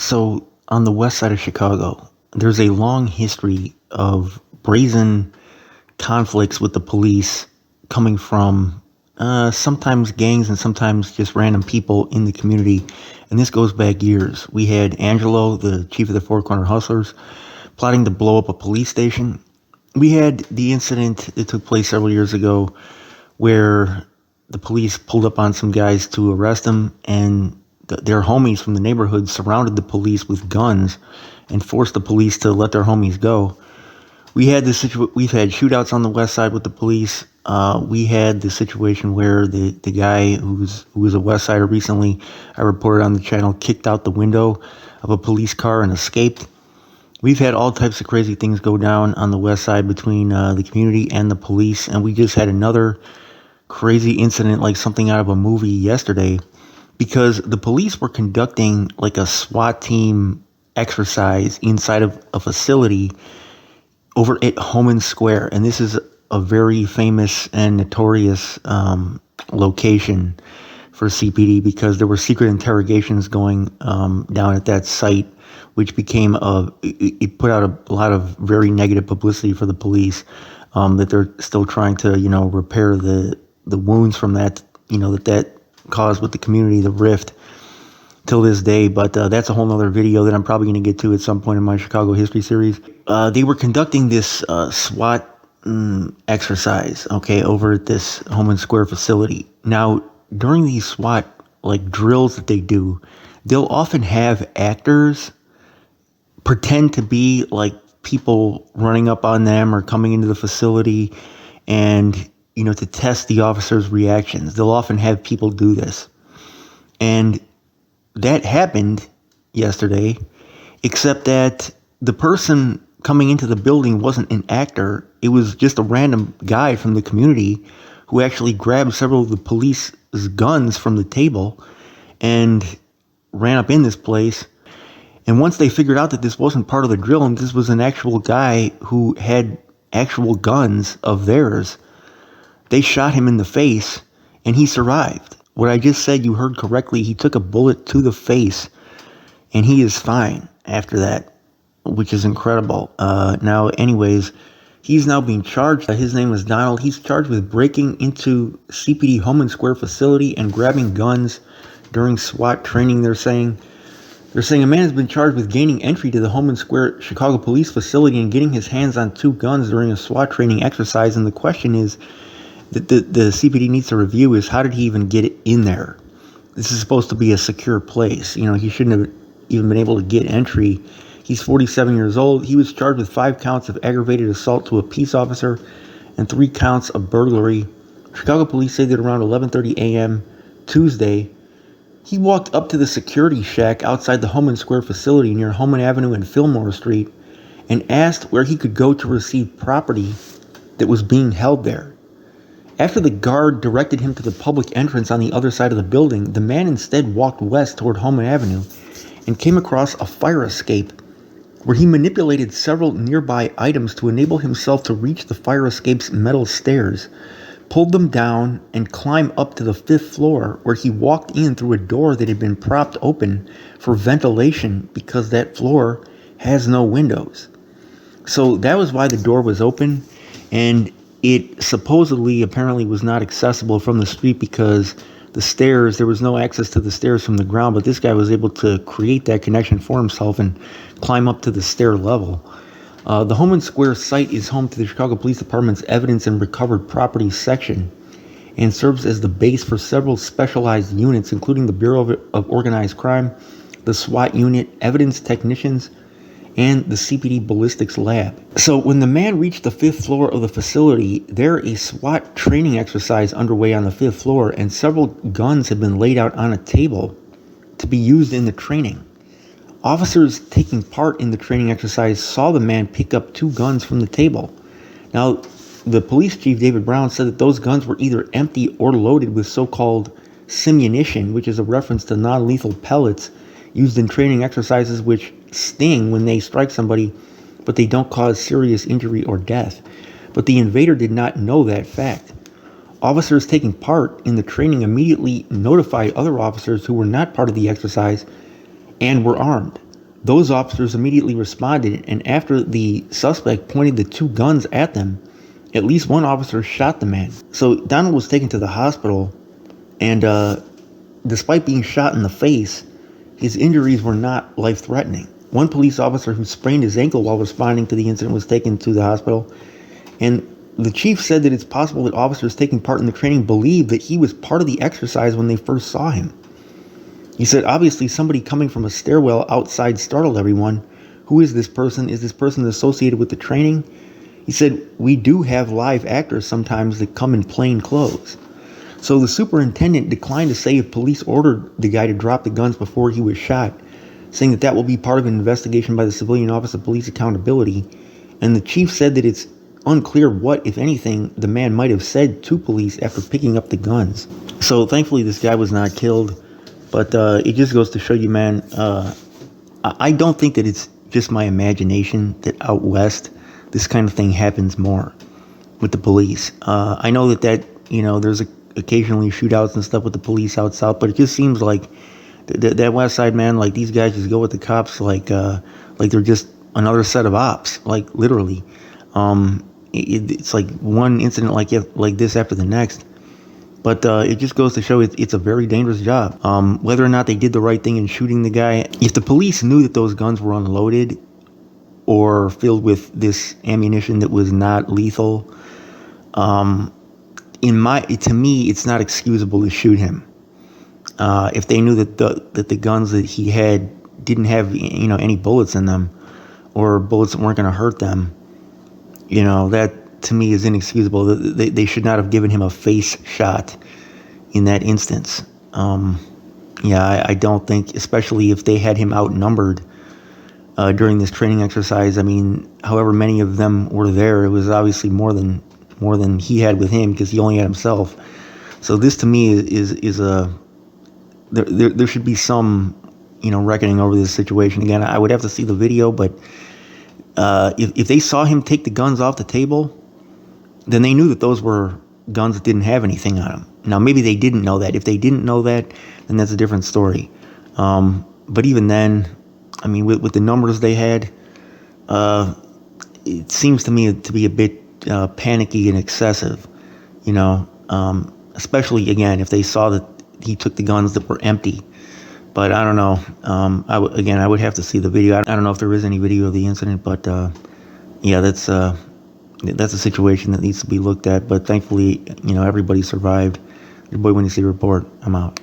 So, on the west side of Chicago, there's a long history of brazen conflicts with the police coming from sometimes gangs and sometimes just random people in the community. And this goes back years. We had Angelo, the chief of the Four Corner Hustlers, plotting to blow up a police station. We had the incident that took place several years ago where the police pulled up on some guys to arrest them, and their homies from the neighborhood surrounded the police with guns and forced the police to let their homies go. We've had shootouts on the west side with the police. We had the situation where the guy who was a west sider recently, I reported on the channel, kicked out the window of a police car and escaped. We've had all types of crazy things go down on the west side between the community and the police, and we just had another crazy incident like something out of a movie yesterday, because the police were conducting like a SWAT team exercise inside of a facility over at Homan Square. And this is a very famous and notorious location for CPD because there were secret interrogations going down at that site, which became it put out a lot of very negative publicity for the police, that they're still trying to, repair the wounds from that, that caused with the community, the rift, till this day. But that's a whole nother video that I'm probably going to get to at some point in my Chicago history series. They were conducting this SWAT exercise, over at this Homan Square facility. Now, during these SWAT drills that they do, they'll often have actors pretend to be like people running up on them or coming into the facility, and to test the officers' reactions. They'll often have people do this. And that happened yesterday, except that the person coming into the building wasn't an actor. It was just a random guy from the community who actually grabbed several of the police's guns from the table and ran up in this place. And once they figured out that this wasn't part of the drill and this was an actual guy who had actual guns of theirs, they shot him in the face and he survived. What I just said, you heard correctly. He took a bullet to the face and he is fine after that, which is incredible. Now, anyways, he's now being charged. His name is Donald. He's charged with breaking into CPD Homan Square facility and grabbing guns during SWAT training, they're saying. They're saying a man has been charged with gaining entry to the Homan Square Chicago police facility and getting his hands on 2 guns during a SWAT training exercise. And the question is, that the CPD needs to review is, how did he even get it in there? This is supposed to be a secure place. He shouldn't have even been able to get entry. He's 47 years old. He was charged with 5 counts of aggravated assault to a peace officer and 3 counts of burglary. Chicago police say that around 11:30 a.m. Tuesday, he walked up to the security shack outside the Homan Square facility near Homan Avenue and Fillmore Street and asked where he could go to receive property that was being held there. After the guard directed him to the public entrance on the other side of the building, the man instead walked west toward Homan Avenue and came across a fire escape where he manipulated several nearby items to enable himself to reach the fire escape's metal stairs, pulled them down, and climbed up to the 5th floor, where he walked in through a door that had been propped open for ventilation because that floor has no windows. So that was why the door was open, and it supposedly, apparently, was not accessible from the street because the stairs, there was no access to the stairs from the ground, but this guy was able to create that connection for himself and climb up to the stair level. The Homan Square site is home to the Chicago Police Department's Evidence and Recovered Property section and serves as the base for several specialized units, including the Bureau of Organized Crime, the SWAT unit, evidence technicians, and the CPD ballistics lab. So when the man reached the 5th floor of the facility, there a SWAT training exercise underway on the 5th floor, and several guns had been laid out on a table to be used in the training. Officers taking part in the training exercise saw the man pick up 2 guns from the table. Now, the police chief, David Brown, said that those guns were either empty or loaded with so-called simunition, which is a reference to non-lethal pellets used in training exercises which sting when they strike somebody, but they don't cause serious injury or death. But the invader did not know that fact. Officers taking part in the training immediately notified other officers who were not part of the exercise and were armed. those officers immediately responded, and after the suspect pointed the two guns at them, at least one officer shot the man. So Donald was taken to the hospital, and despite being shot in the face, his injuries were not life-threatening. One police officer who sprained his ankle while responding to the incident was taken to the hospital, and the chief said that it's possible that officers taking part in the training believed that he was part of the exercise when they first saw him. He said, obviously, somebody coming from a stairwell outside startled everyone. Who is this person? Is this person associated with the training? He said, we do have live actors sometimes that come in plain clothes. So the superintendent declined to say if police ordered the guy to drop the guns before he was shot, saying that will be part of an investigation by the Civilian Office of Police Accountability. And the chief said that it's unclear what, if anything, the man might have said to police after picking up the guns. So thankfully this guy was not killed. But it just goes to show you, man, I don't think that it's just my imagination that out west this kind of thing happens more with the police. I know that there's occasionally shootouts and stuff with the police out south, but it just seems like that west side, man, like these guys just go with the cops like they're just another set of ops, like literally. It's like one incident like this after the next. But it just goes to show it's a very dangerous job. Whether or not they did the right thing in shooting the guy, if the police knew that those guns were unloaded or filled with this ammunition that was not lethal, to me, it's not excusable to shoot him. If they knew that the guns that he had didn't have any bullets in them, or bullets that weren't going to hurt them, that to me is inexcusable. They should not have given him a face shot in that instance. I don't think, especially if they had him outnumbered during this training exercise. I mean, however many of them were there, it was obviously more than he had with him, because he only had himself. So this to me is a there should be some reckoning over this situation. Again, I would have to see the video, but if they saw him take the guns off the table, then they knew that those were guns that didn't have anything on them. Now, maybe they didn't know that. If they didn't know that, then that's a different story. But even then, I mean, with the numbers they had, it seems to me to be a bit panicky and excessive, especially, again, if they saw that he took the guns that were empty. But I don't know. I would have to see the video. I don't know if there is any video of the incident, but that's a situation that needs to be looked at. But thankfully, everybody survived. Your boy Winnie C. Report. I'm out.